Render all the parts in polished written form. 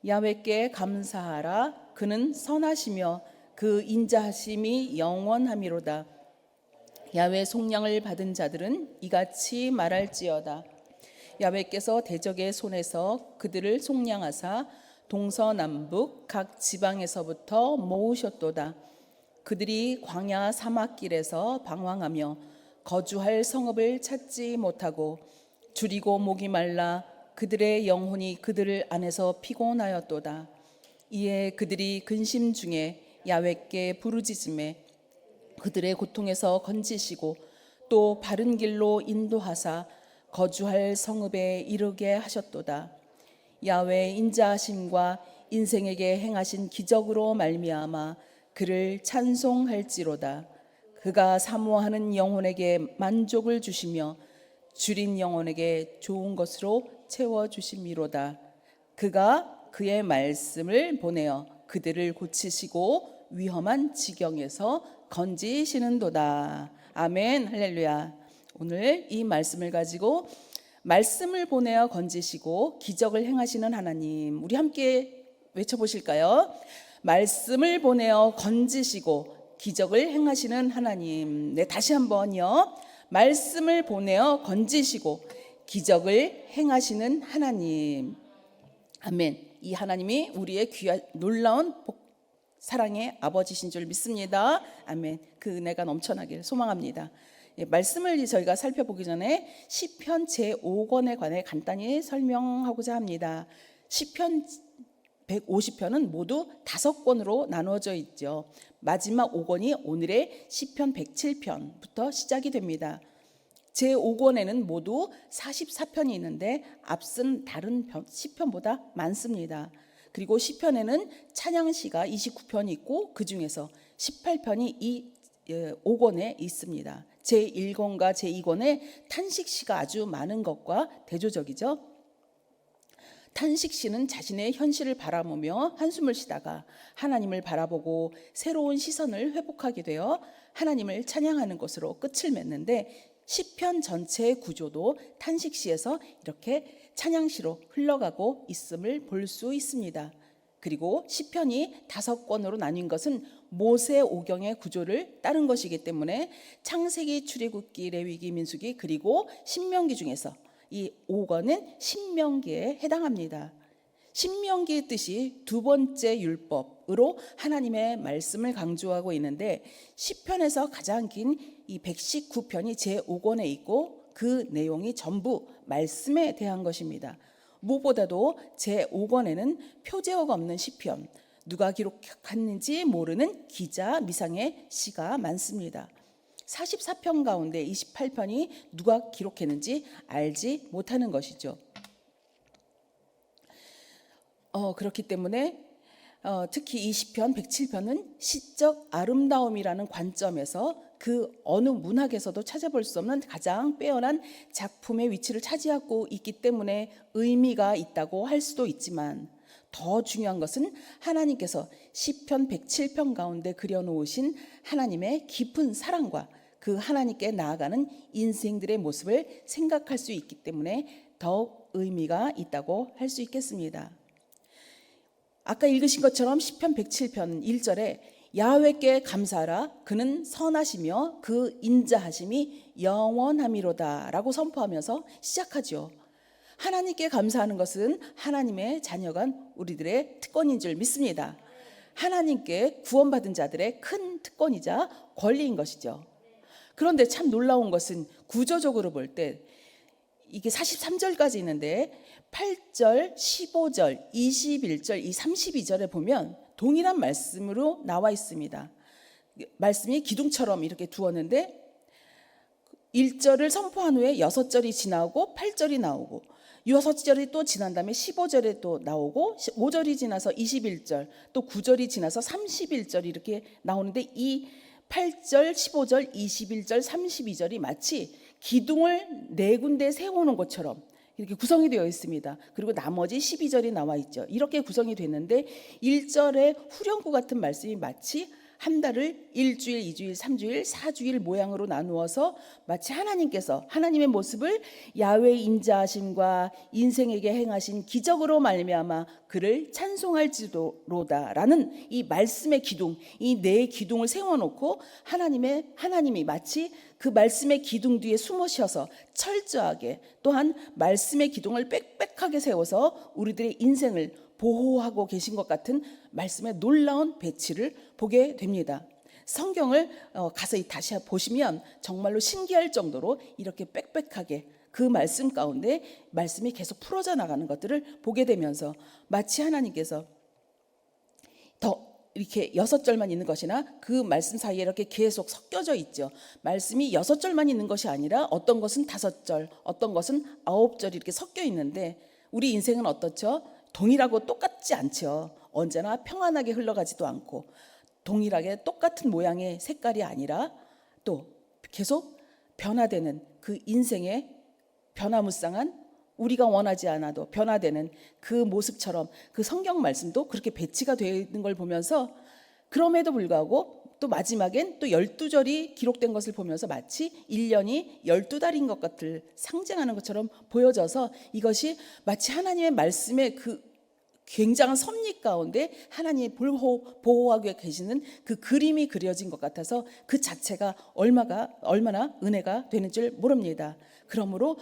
야훼께 감사하라. 그는 선하시며 그 인자하심이 영원함이로다. 야훼 속량을 받은 자들은 이같이 말할지어다. 야훼께서 대적의 손에서 그들을 속량하사 동서남북 각 지방에서부터 모으셨도다. 그들이 광야 사막길에서 방황하며 거주할 성읍을 찾지 못하고 줄이고 목이 말라 그들의 영혼이 그들 안에서 피곤하였도다. 이에 그들이 근심 중에 야훼께 부르짖음에 그들의 고통에서 건지시고 또 바른 길로 인도하사 거주할 성읍에 이르게 하셨도다. 야훼의 인자하심과 인생에게 행하신 기적으로 말미암아 그를 찬송할지로다. 그가 사모하는 영혼에게 만족을 주시며 줄인 영혼에게 좋은 것으로 채워주심이로다. 그가 그의 말씀을 보내어 그들을 고치시고 위험한 지경에서 건지시는도다. 아멘. 할렐루야. 오늘 이 말씀을 가지고 말씀을 보내어 건지시고 기적을 행하시는 하나님, 우리 함께 외쳐보실까요? 말씀을 보내어 건지시고 기적을 행하시는 하나님. 네, 다시 한번요. 말씀을 보내어 건지시고 기적을 행하시는 하나님. 아멘. 이 하나님이 우리의 귀한 놀라운 사랑의 아버지신 줄 믿습니다. 아멘. 그 은혜가 넘쳐나길 소망합니다. 말씀을 저희가 살펴보기 전에 시편 제5권에 관해 간단히 설명하고자 합니다. 시편 150편은 모두 5권으로 나누어져 있죠. 마지막 5권이 오늘의 시편 107편부터 시작이 됩니다. 제5권에는 모두 44편이 있는데 앞선 다른 시편보다 많습니다. 그리고 시편에는 찬양시가 29편이 있고 그 중에서 18편이 이 5권에 있습니다. 제1권과 제2권에 탄식시가 아주 많은 것과 대조적이죠. 탄식시는 자신의 현실을 바라보며 한숨을 쉬다가 하나님을 바라보고 새로운 시선을 회복하게 되어 하나님을 찬양하는 것으로 끝을 맺는데, 시편 전체의 구조도 탄식시에서 이렇게 찬양시로 흘러가고 있음을 볼 수 있습니다. 그리고 시편이 5권으로 나뉜 것은 모세오경의 구조를 따른 것이기 때문에 창세기, 출애굽기, 레위기, 민수기 그리고 신명기 중에서 이 5권은 신명기에 해당합니다. 신명기의 뜻이 두 번째 율법으로 하나님의 말씀을 강조하고 있는데, 시편에서 가장 긴 이 119편이 제5권에 있고 그 내용이 전부 말씀에 대한 것입니다. 무엇보다도 제5권에는 표제어가 없는 시편, 누가 기록했는지 모르는 기자 미상의 시가 많습니다. 44편 가운데 28편이 누가 기록했는지 알지 못하는 것이죠. 그렇기 때문에 특히 이 시편 107편은 시적 아름다움이라는 관점에서 그 어느 문학에서도 찾아볼 수 없는 가장 빼어난 작품의 위치를 차지하고 있기 때문에 의미가 있다고 할 수도 있지만, 더 중요한 것은 하나님께서 시편 107편 가운데 그려놓으신 하나님의 깊은 사랑과 그 하나님께 나아가는 인생들의 모습을 생각할 수 있기 때문에 더욱 의미가 있다고 할 수 있겠습니다. 아까 읽으신 것처럼 시편 107편 1절에 야훼께 감사하라. 그는 선하시며 그 인자하심이 영원함이로다 라고 선포하면서 시작하죠. 하나님께 감사하는 것은 하나님의 자녀간 우리들의 특권인 줄 믿습니다. 하나님께 구원받은 자들의 큰 특권이자 권리인 것이죠. 그런데 참 놀라운 것은 구조적으로 볼 때 이게 43절까지 있는데 8절, 15절, 21절, 이 32절에 보면 동일한 말씀으로 나와 있습니다. 말씀이 기둥처럼 이렇게 두었는데 1절을 선포한 후에 6절이 지나고 8절이 나오고 6절이 또 지난 다음에 15절에 또 나오고 5절이 지나서 21절, 또 9절이 지나서 31절이 이렇게 나오는데, 이 8절, 15절, 21절, 32절이 마치 기둥을 4군데 세우는 것처럼 이렇게 구성이 되어 있습니다. 그리고 나머지 12절이 나와 있죠. 이렇게 구성이 됐는데 1절의 후렴구 같은 말씀이 마치 한 달을 1주일, 2주일, 3주일, 4주일 모양으로 나누어서 마치 하나님께서 하나님의 모습을 야훼의 인자하심과 인생에게 행하신 기적으로 말미암아 그를 찬송할지로다라는 이 말씀의 기둥, 이 네 기둥을 세워놓고 하나님이 마치 그 말씀의 기둥 뒤에 숨으셔서 철저하게 또한 말씀의 기둥을 빽빽하게 세워서 우리들의 인생을 보호하고 계신 것 같은 말씀의 놀라운 배치를 보게 됩니다. 성경을 가서 다시 보시면 정말로 신기할 정도로 이렇게 빽빽하게 그 말씀 가운데 말씀이 계속 풀어져 나가는 것들을 보게 되면서 마치 하나님께서 더 이렇게 6절만 있는 것이나 그 말씀 사이에 이렇게 계속 섞여져 있죠. 말씀이 6절만 있는 것이 아니라 어떤 것은 5절, 어떤 것은 9절 이렇게 섞여 있는데 우리 인생은 어떻죠? 동일하고 똑같지 않죠. 언제나 평안하게 흘러가지도 않고 동일하게 똑같은 모양의 색깔이 아니라 또 계속 변화되는 그 인생의 변화무쌍한 우리가 원하지 않아도 변화되는 그 모습처럼 그 성경 말씀도 그렇게 배치가 되어 있는 걸 보면서 그럼에도 불구하고 또 마지막엔 또 12절이 기록된 것을 보면서 마치 1년이 12달인 것 같을 상징하는 것처럼 보여져서 이것이 마치 하나님의 말씀의 그 굉장한 섭리 가운데 하나님이 보호하고 계시는 그 그림이 그려진 것 같아서 그 자체가 얼마나 은혜가 되는 줄 모릅니다. 그러므로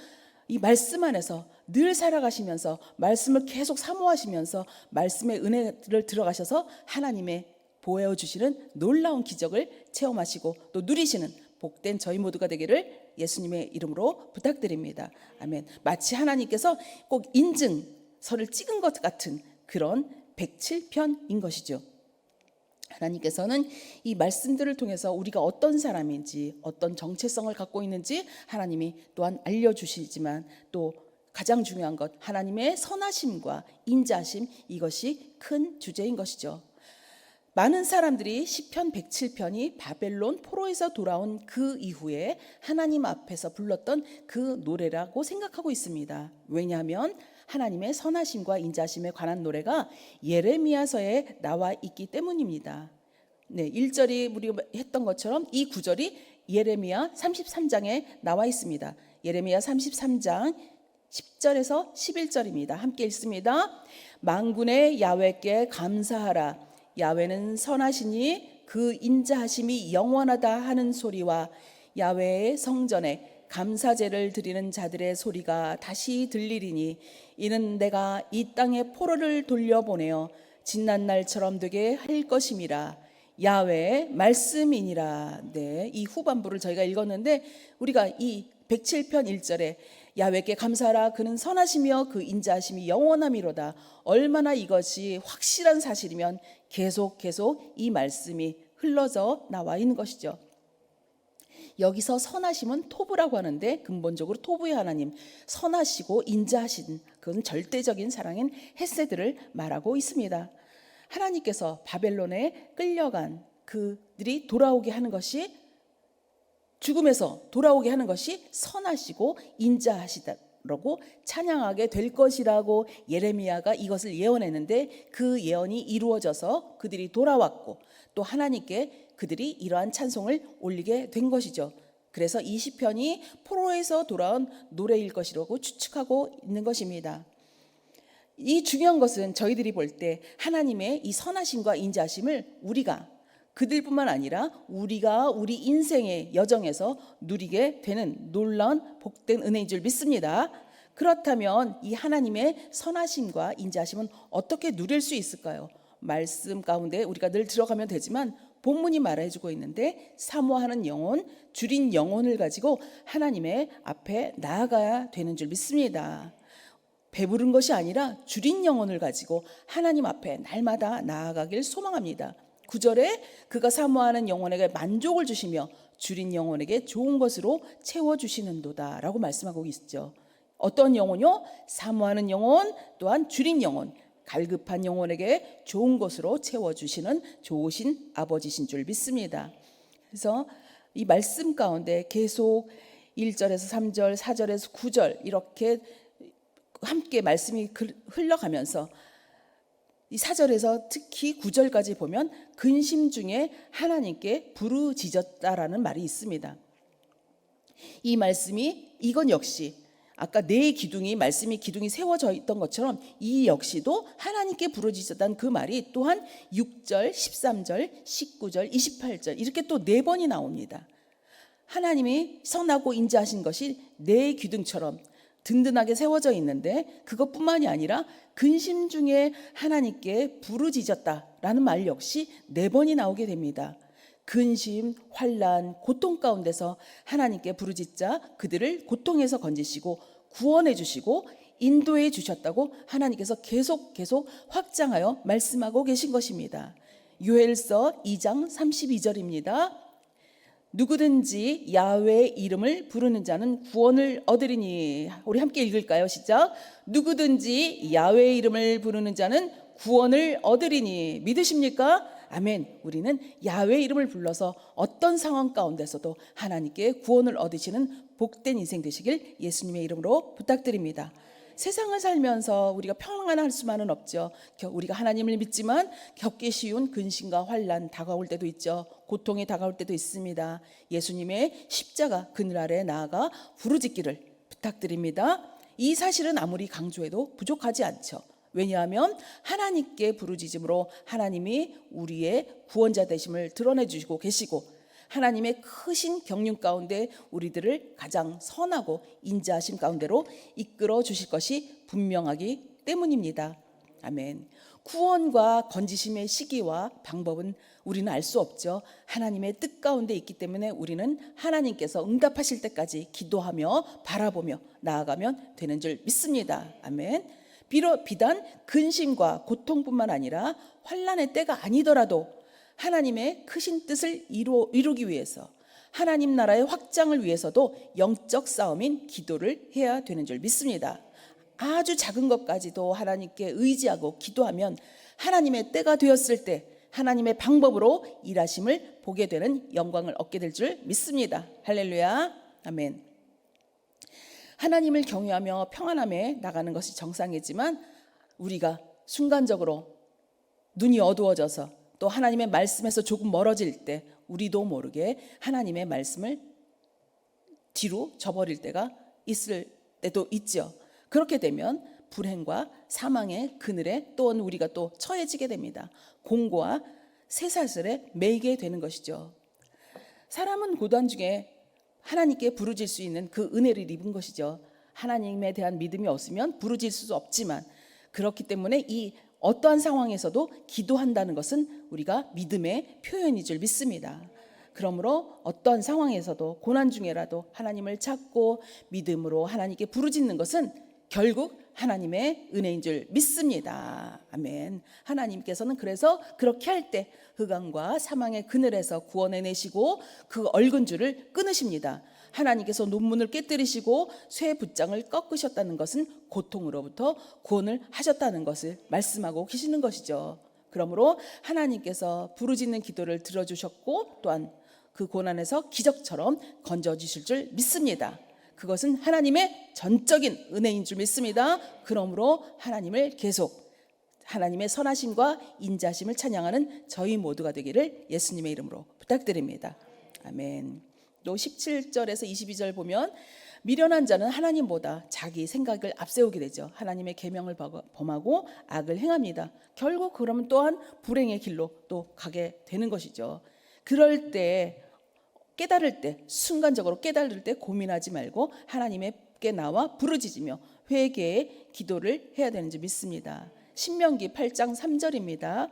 이 말씀 안에서 늘 살아가시면서 말씀을 계속 사모하시면서 말씀의 은혜를 들어가셔서 하나님의 보여 주시는 놀라운 기적을 체험하시고 또 누리시는 복된 저희 모두가 되기를 예수님의 이름으로 부탁드립니다. 아멘. 마치 하나님께서 꼭 인증서를 찍은 것 같은 그런 107편인 것이죠. 하나님께서는 이 말씀들을 통해서 우리가 어떤 사람인지 어떤 정체성을 갖고 있는지 하나님이 또한 알려주시지만 또 가장 중요한 것 하나님의 선하심과 인자심 이것이 큰 주제인 것이죠. 많은 사람들이 시편 107편이 바벨론 포로에서 돌아온 그 이후에 하나님 앞에서 불렀던 그 노래라고 생각하고 있습니다. 왜냐하면 하나님의 선하심과 인자심에 관한 노래가 예레미야서에 나와 있기 때문입니다. 네, 1절이 우리가 했던 것처럼 이 구절이 예레미야 33장에 나와 있습니다. 예레미야 33장 10절에서 11절입니다. 함께 읽습니다. 만군의 야훼께 감사하라. 야훼는 선하시니 그 인자하심이 영원하다 하는 소리와 야훼의 성전에 감사제를 드리는 자들의 소리가 다시 들리리니 이는 내가 이 땅에 포로를 돌려보내어 지난 날처럼 되게 할 것임이라. 야훼의 말씀이니라. 네, 이 후반부를 저희가 읽었는데 우리가 이 107편 1절에 야훼께 감사하라 그는 선하시며 그 인자하심이 영원함이로다. 얼마나 이것이 확실한 사실이면 계속 이 말씀이 흘러져 나와 있는 것이죠. 여기서 선하심은 토브라고 하는데 근본적으로 토브의 하나님, 선하시고 인자하신 그건 절대적인 사랑인 헤세드를 말하고 있습니다. 하나님께서 바벨론에 끌려간 그들이 돌아오게 하는 것이 죽음에서 돌아오게 하는 것이 선하시고 인자하시다라고 찬양하게 될 것이라고 예레미야가 이것을 예언했는데 그 예언이 이루어져서 그들이 돌아왔고 또 하나님께 그들이 이러한 찬송을 올리게 된 것이죠. 그래서 이 시편이 포로에서 돌아온 노래일 것이라고 추측하고 있는 것입니다. 이 중요한 것은 저희들이 볼 때 하나님의 이 선하심과 인자하심을 우리가 그들뿐만 아니라 우리가 우리 인생의 여정에서 누리게 되는 놀라운 복된 은혜인 줄 믿습니다. 그렇다면 이 하나님의 선하심과 인자하심은 어떻게 누릴 수 있을까요? 말씀 가운데 우리가 늘 들어가면 되지만 본문이 말해주고 있는데 사모하는 영혼, 줄인 영혼을 가지고 하나님의 앞에 나아가야 되는 줄 믿습니다. 배부른 것이 아니라 줄인 영혼을 가지고 하나님 앞에 날마다 나아가길 소망합니다. 9절에 그가 사모하는 영혼에게 만족을 주시며 줄인 영혼에게 좋은 것으로 채워주시는도다 라고 말씀하고 있죠. 어떤 영혼이요? 사모하는 영혼 또한 줄인 영혼, 갈급한 영혼에게 좋은 것으로 채워주시는 좋으신 아버지신 줄 믿습니다. 그래서 이 말씀 가운데 계속 1절에서 3절, 4절에서 9절 이렇게 함께 말씀이 흘러가면서 이 4절에서 특히 9절까지 보면 근심 중에 하나님께 부르짖었다라는 말이 있습니다. 이 말씀이 이건 역시 아까 네 기둥이 말씀이 기둥이 세워져 있던 것처럼 이 역시도 하나님께 부르짖었다는 그 말이 또한 6절, 13절, 19절, 28절 이렇게 또 네 번이 나옵니다. 하나님이 선하고 인자하신 것이 네 기둥처럼 든든하게 세워져 있는데 그것뿐만이 아니라 근심 중에 하나님께 부르짖었다라는 말 역시 네 번이 나오게 됩니다. 근심, 환난, 고통 가운데서 하나님께 부르짖자 그들을 고통에서 건지시고 구원해 주시고 인도해 주셨다고 하나님께서 계속 확장하여 말씀하고 계신 것입니다. 요엘서 2장 32절입니다. 누구든지 야훼의 이름을 부르는 자는 구원을 얻으리니. 우리 함께 읽을까요? 시작. 누구든지 야훼의 이름을 부르는 자는 구원을 얻으리니. 믿으십니까? 아멘. 우리는 야훼의 이름을 불러서 어떤 상황 가운데서도 하나님께 구원을 얻으시는 복된 인생 되시길 예수님의 이름으로 부탁드립니다. 세상을 살면서 우리가 평안할 수만은 없죠. 우리가 하나님을 믿지만 겪기 쉬운 근심과 환난 다가올 때도 있죠. 고통이 다가올 때도 있습니다. 예수님의 십자가 그늘 아래 나아가 부르짖기를 부탁드립니다. 이 사실은 아무리 강조해도 부족하지 않죠. 왜냐하면 하나님께 부르짖음으로 하나님이 우리의 구원자 되심을 드러내 주시고 계시고 하나님의 크신 경륜 가운데 우리들을 가장 선하고 인자하심 가운데로 이끌어 주실 것이 분명하기 때문입니다. 아멘. 구원과 건지심의 시기와 방법은 우리는 알 수 없죠. 하나님의 뜻 가운데 있기 때문에 우리는 하나님께서 응답하실 때까지 기도하며 바라보며 나아가면 되는 줄 믿습니다. 아멘. 비단 근심과 고통뿐만 아니라 환난의 때가 아니더라도 하나님의 크신 뜻을 이루기 위해서 하나님 나라의 확장을 위해서도 영적 싸움인 기도를 해야 되는 줄 믿습니다. 아주 작은 것까지도 하나님께 의지하고 기도하면 하나님의 때가 되었을 때 하나님의 방법으로 일하심을 보게 되는 영광을 얻게 될 줄 믿습니다. 할렐루야. 아멘. 하나님을 경외하며 평안함에 나가는 것이 정상이지만 우리가 순간적으로 눈이 어두워져서 또 하나님의 말씀에서 조금 멀어질 때 우리도 모르게 하나님의 말씀을 뒤로 저버릴 때가 있을 때도 있죠. 그렇게 되면 불행과 사망의 그늘에 또 우리가 또 처해지게 됩니다. 공고와 쇠사슬에 매이게 되는 것이죠. 사람은 고단 중에 하나님께 부르짖을 수 있는 그 은혜를 입은 것이죠. 하나님에 대한 믿음이 없으면 부르짖을 수 없지만 그렇기 때문에 이 어떠한 상황에서도 기도한다는 것은 우리가 믿음의 표현인 줄 믿습니다. 그러므로 어떠한 상황에서도 고난 중에라도 하나님을 찾고 믿음으로 하나님께 부르짖는 것은 결국 하나님의 은혜인 줄 믿습니다. 아멘. 하나님께서는 그래서 그렇게 할 때 흑암과 사망의 그늘에서 구원해내시고 그 얼근 줄을 끊으십니다. 하나님께서 논문을 깨뜨리시고 쇠 붓장을 꺾으셨다는 것은 고통으로부터 구원을 하셨다는 것을 말씀하고 계시는 것이죠. 그러므로 하나님께서 부르짖는 기도를 들어주셨고 또한 그 고난에서 기적처럼 건져주실 줄 믿습니다. 그것은 하나님의 전적인 은혜인 줄 믿습니다. 그러므로 하나님을 계속 하나님의 선하심과 인자심을 찬양하는 저희 모두가 되기를 예수님의 이름으로 부탁드립니다. 아멘. 또 17절에서 22절 보면 미련한 자는 하나님보다 자기 생각을 앞세우게 되죠. 하나님의 계명을 범하고 악을 행합니다. 결국 그러면 또한 불행의 길로 또 가게 되는 것이죠. 그럴 때 깨달을 때 순간적으로 깨달을 때 고민하지 말고 하나님께 나와 부르짖으며 회개의 기도를 해야 되는지 믿습니다. 신명기 8장 3절입니다.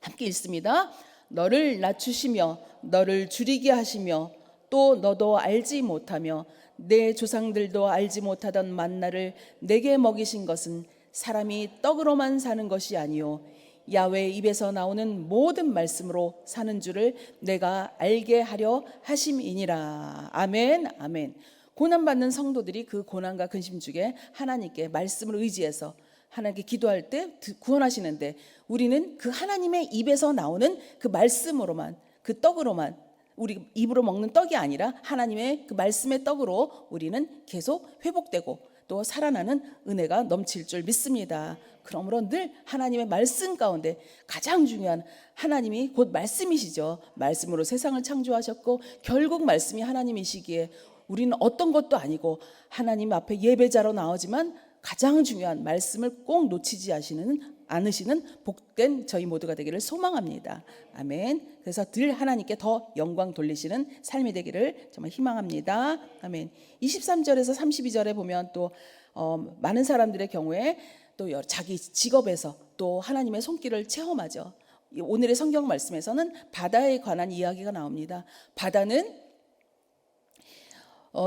함께 읽습니다. 너를 낮추시며 너를 줄이게 하시며 또 너도 알지 못하며 내 조상들도 알지 못하던 만나를 내게 먹이신 것은 사람이 떡으로만 사는 것이 아니요 야훼의 입에서 나오는 모든 말씀으로 사는 줄을 내가 알게 하려 하심이니라. 아멘. 아멘. 고난받는 성도들이 그 고난과 근심 중에 하나님께 말씀을 의지해서 하나님께 기도할 때 구원하시는데 우리는 그 하나님의 입에서 나오는 그 말씀으로만 그 떡으로만 우리 입으로 먹는 떡이 아니라 하나님의 그 말씀의 떡으로 우리는 계속 회복되고 또 살아나는 은혜가 넘칠 줄 믿습니다. 그러므로 늘 하나님의 말씀 가운데 가장 중요한 하나님이 곧 말씀이시죠. 말씀으로 세상을 창조하셨고 결국 말씀이 하나님이시기에 우리는 어떤 것도 아니고 하나님 앞에 예배자로 나오지만 가장 중요한 말씀을 꼭 놓치지 않으시는 복된 저희 모두가 되기를 소망합니다. 아멘. 그래서 늘 하나님께 더 영광 돌리시는 삶이 되기를 정말 희망합니다. 아멘. 23절에서 32절에 보면 또 많은 사람들의 경우에 또 자기 직업에서 또 하나님의 손길을 체험하죠. 오늘의 성경 말씀에서는 바다에 관한 이야기가 나옵니다. 바다는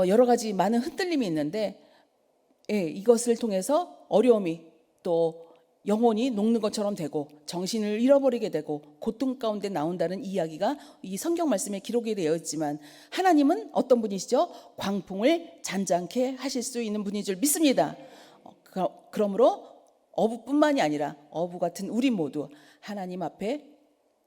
여러 가지 많은 흔들림이 있는데 이것을 통해서 어려움이 또 영혼이 녹는 것처럼 되고 정신을 잃어버리게 되고 고통 가운데 나온다는 이야기가 이 성경 말씀에 기록이 되어 있지만 하나님은 어떤 분이시죠? 광풍을 잔잔케 하실 수 있는 분인 줄 믿습니다. 그러므로 어부뿐만이 아니라 어부 같은 우리 모두 하나님 앞에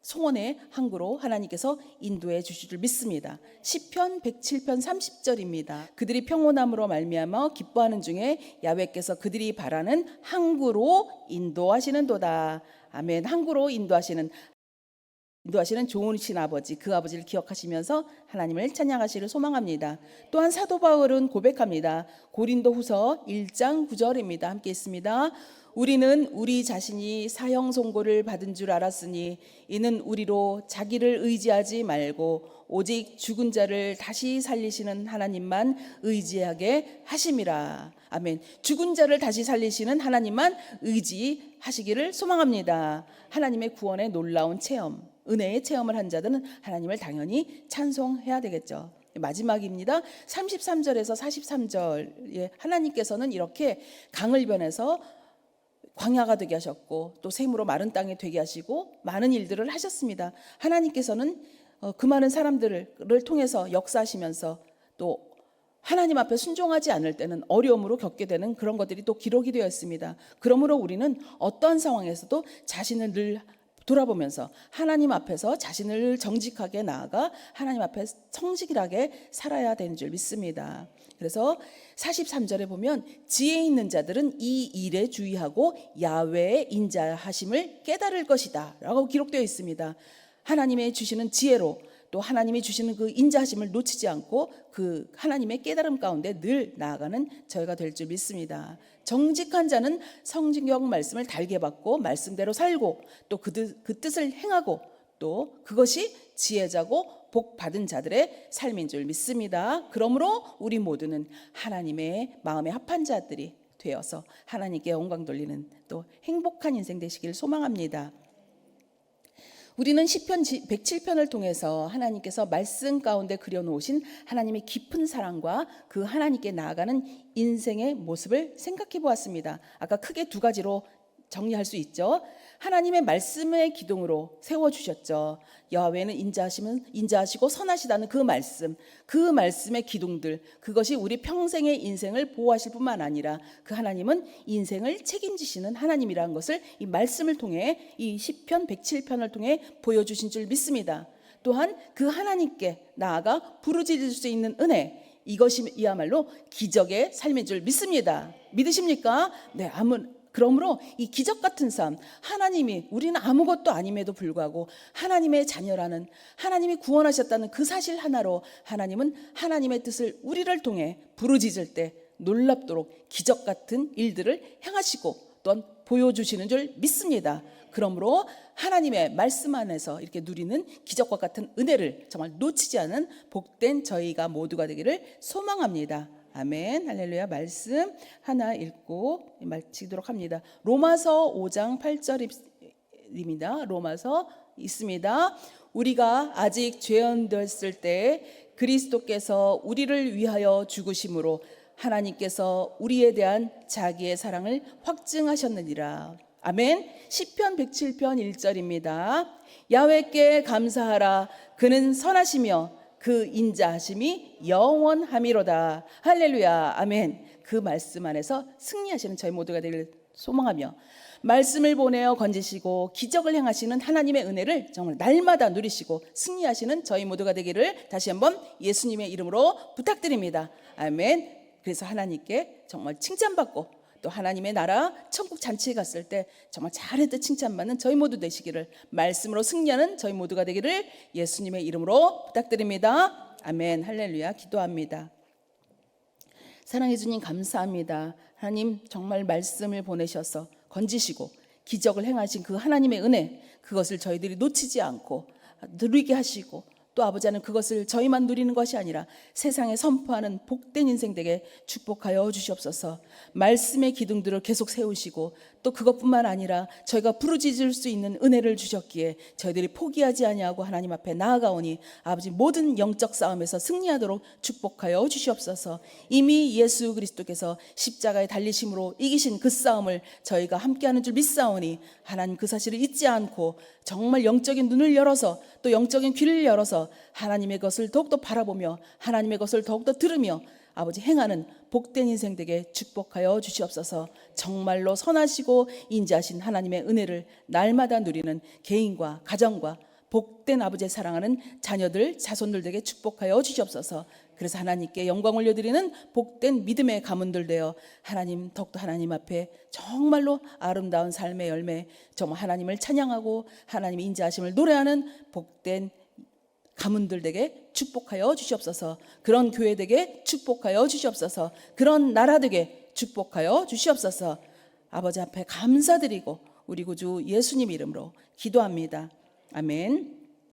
송원의 항구로 하나님께서 인도해 주실 줄 믿습니다. 시편 107편 30절입니다. 그들이 평온함으로 말미암아 기뻐하는 중에 야훼께서 그들이 바라는 항구로 인도하시는도다. 아멘. 항구로 인도하시는 좋으신 아버지, 그 아버지를 기억하시면서 하나님을 찬양하시기를 소망합니다. 또한 사도 바울은 고백합니다. 고린도후서 1장 9절입니다. 함께 있습니다. 우리는 우리 자신이 사형 선고를 받은 줄 알았으니 이는 우리로 자기를 의지하지 말고 오직 죽은 자를 다시 살리시는 하나님만 의지하게 하심이라. 아멘. 죽은 자를 다시 살리시는 하나님만 의지하시기를 소망합니다. 하나님의 구원의 놀라운 체험, 은혜의 체험을 한 자들은 하나님을 당연히 찬송해야 되겠죠. 마지막입니다. 33절에서 43절에 하나님께서는 이렇게 강을 변해서 광야가 되게 하셨고 또 샘으로 마른 땅이 되게 하시고 많은 일들을 하셨습니다. 하나님께서는 그 많은 사람들을 통해서 역사하시면서 또 하나님 앞에 순종하지 않을 때는 어려움으로 겪게 되는 그런 것들이 또 기록이 되어 있습니다. 그러므로 우리는 어떠한 상황에서도 자신을 늘 돌아보면서 하나님 앞에서 자신을 정직하게 나아가 하나님 앞에 성실하게 살아야 되는 줄 믿습니다. 그래서 43절에 보면 지혜 있는 자들은 이 일에 주의하고 야훼의 인자하심을 깨달을 것이다 라고 기록되어 있습니다. 하나님의 주시는 지혜로 또 하나님이 주시는 그 인자하심을 놓치지 않고 그 하나님의 깨달음 가운데 늘 나아가는 저희가 될 줄 믿습니다. 정직한 자는 성경 말씀을 달게 받고 말씀대로 살고 또 그 뜻을 행하고 또 그것이 지혜자고 복 받은 자들의 삶인 줄 믿습니다. 그러므로 우리 모두는 하나님의 마음에 합한 자들이 되어서 하나님께 영광 돌리는 또 행복한 인생 되시길 소망합니다. 우리는 시편 107편을 통해서 하나님께서 말씀 가운데 그려놓으신 하나님의 깊은 사랑과 그 하나님께 나아가는 인생의 모습을 생각해 보았습니다. 아까 크게 두 가지로 정리할 수 있죠. 하나님의 말씀의 기둥으로 세워주셨죠. 여호와는 인자하시고 선하시다는 그 말씀의 기둥들, 그것이 우리 평생의 인생을 보호하실 뿐만 아니라 그 하나님은 인생을 책임지시는 하나님이라는 것을 이 말씀을 통해 이 시편 107편을 통해 보여주신 줄 믿습니다. 또한 그 하나님께 나아가 부르짖을 수 있는 은혜, 이것이야말로 기적의 삶인 줄 믿습니다. 믿으십니까? 네, 그러므로 이 기적 같은 삶, 하나님이 우리는 아무것도 아님에도 불구하고 하나님의 자녀라는, 하나님이 구원하셨다는 그 사실 하나로 하나님은 하나님의 뜻을 우리를 통해 부르짖을 때 놀랍도록 기적 같은 일들을 행하시고 또한 보여주시는 줄 믿습니다. 그러므로 하나님의 말씀 안에서 이렇게 누리는 기적과 같은 은혜를 정말 놓치지 않은 복된 저희가 모두가 되기를 소망합니다. 아멘. 할렐루야. 말씀 하나 읽고 마치도록 합니다. 로마서 5장 8절입니다. 로마서 있습니다. 우리가 아직 죄인되었을 때 그리스도께서 우리를 위하여 죽으심으로 하나님께서 우리에 대한 자기의 사랑을 확증하셨느니라. 아멘. 시편 107편 1절입니다. 야훼께 감사하라. 그는 선하시며 그 인자하심이 영원함이로다. 할렐루야. 아멘. 그 말씀 안에서 승리하시는 저희 모두가 되기를 소망하며 말씀을 보내어 건지시고 기적을 행하시는 하나님의 은혜를 정말 날마다 누리시고 승리하시는 저희 모두가 되기를 다시 한번 예수님의 이름으로 부탁드립니다. 아멘. 그래서 하나님께 정말 칭찬받고 또 하나님의 나라 천국 잔치에 갔을 때 정말 잘했다 칭찬받는 저희 모두 되시기를, 말씀으로 승리하는 저희 모두가 되기를 예수님의 이름으로 부탁드립니다. 아멘. 할렐루야. 기도합니다. 사랑해 주님 감사합니다. 하나님 정말 말씀을 보내셔서 건지시고 기적을 행하신 그 하나님의 은혜, 그것을 저희들이 놓치지 않고 누리게 하시고, 또 아버지 하나님 그것을 저희만 누리는 것이 아니라 세상에 선포하는 복된 인생 되게 축복하여 주시옵소서. 말씀의 기둥들을 계속 세우시고 또 그것뿐만 아니라 저희가 부르짖을 수 있는 은혜를 주셨기에 저희들이 포기하지 아니하고 하나님 앞에 나아가오니 아버지 모든 영적 싸움에서 승리하도록 축복하여 주시옵소서. 이미 예수 그리스도께서 십자가에 달리심으로 이기신 그 싸움을 저희가 함께하는 줄 믿사오니 하나님 그 사실을 잊지 않고 정말 영적인 눈을 열어서 또 영적인 귀를 열어서 하나님의 것을 더욱더 바라보며 하나님의 것을 더욱더 들으며 아버지 행하는 복된 인생 되게 축복하여 주시옵소서. 정말로 선하시고 인자하신 하나님의 은혜를 날마다 누리는 개인과 가정과 복된 아버지의 사랑하는 자녀들 자손들 되게 축복하여 주시옵소서. 그래서 하나님께 영광 올려드리는 복된 믿음의 가문들 되어 하나님 더욱더 하나님 앞에 정말로 아름다운 삶의 열매, 정말 하나님을 찬양하고 하나님의 인자하심을 노래하는 복된 가문들 되게 축복하여 주시옵소서. 그런 교회 되게 축복하여 주시옵소서. 그런 나라 되게 축복하여 주시옵소서. 아버지 앞에 감사드리고 우리 구주 예수님 이름으로 기도합니다. 아멘.